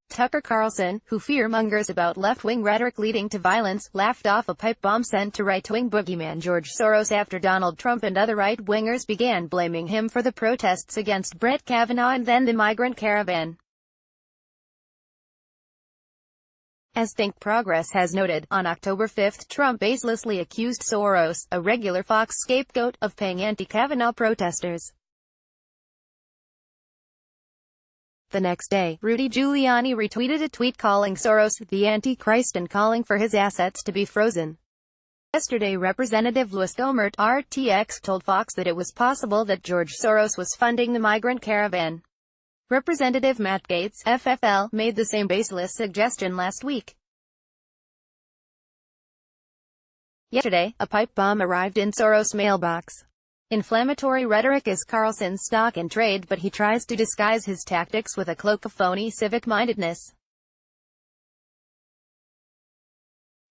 Tucker Carlson, who fear-mongers about left-wing rhetoric leading to violence, laughed off a pipe bomb sent to right-wing boogeyman George Soros after Donald Trump and other right-wingers began blaming him for the protests against Brett Kavanaugh and then the migrant caravan. As Think Progress has noted, on October 5, Trump baselessly accused Soros, a regular Fox scapegoat, of paying anti-Kavanaugh protesters. The next day, Rudy Giuliani retweeted a tweet calling Soros the Antichrist and calling for his assets to be frozen. Yesterday, Representative Louis Gohmert, RTX, told Fox that it was possible that George Soros was funding the migrant caravan. Representative Matt Gaetz, FFL, made the same baseless suggestion last week. Yesterday, a pipe bomb arrived in Soros' mailbox. Inflammatory rhetoric is Carlson's stock in trade, but he tries to disguise his tactics with a cloak of phony civic-mindedness.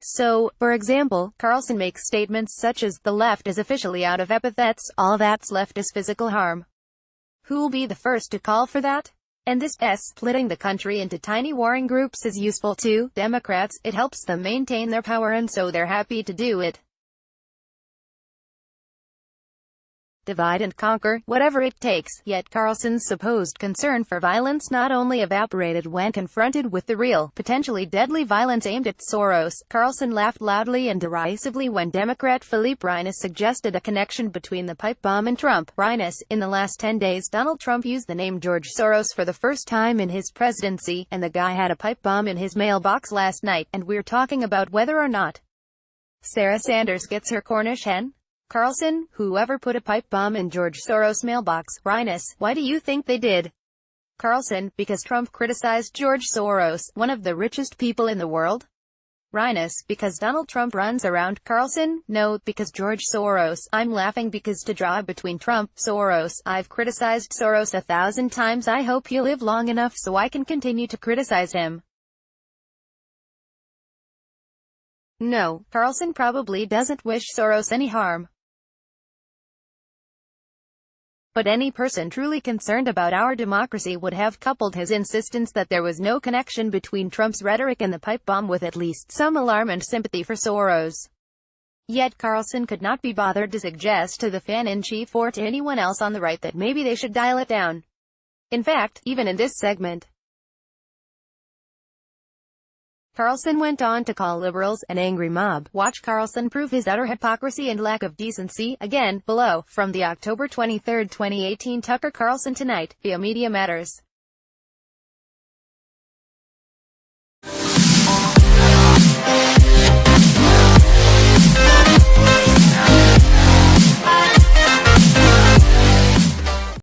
So, for example, Carlson makes statements such as, "The left is officially out of epithets, all that's left is physical harm. Who'll be the first to call for that? And this splitting the country into tiny warring groups is useful too. Democrats, it helps them maintain their power and so they're happy to do it. Divide and conquer, whatever it takes." Yet Carlson's supposed concern for violence not only evaporated when confronted with the real, potentially deadly violence aimed at Soros. Carlson laughed loudly and derisively when Democrat Philippe Reines suggested a connection between the pipe bomb and Trump. Reines: "In the last 10 days, Donald Trump used the name George Soros for the first time in his presidency, and the guy had a pipe bomb in his mailbox last night, and we're talking about whether or not Sarah Sanders gets her Cornish hen?" Carlson: "Whoever put a pipe bomb in George Soros' mailbox?" Reines: "Why do you think they did?" Carlson: "Because Trump criticized George Soros, one of the richest people in the world?" Reines: "Because Donald Trump runs around." Carlson: "No, because George Soros. I'm laughing because to draw between Trump, Soros, I've criticized Soros 1,000 times. I hope he'll live long enough so I can continue to criticize him." No, Carlson probably doesn't wish Soros any harm. But any person truly concerned about our democracy would have coupled his insistence that there was no connection between Trump's rhetoric and the pipe bomb with at least some alarm and sympathy for Soros. Yet Carlson could not be bothered to suggest to the fan-in-chief or to anyone else on the right that maybe they should dial it down. In fact, even in this segment, Carlson went on to call liberals an angry mob. Watch Carlson prove his utter hypocrisy and lack of decency. Again, below, from the October 23, 2018 Tucker Carlson Tonight, via Media Matters.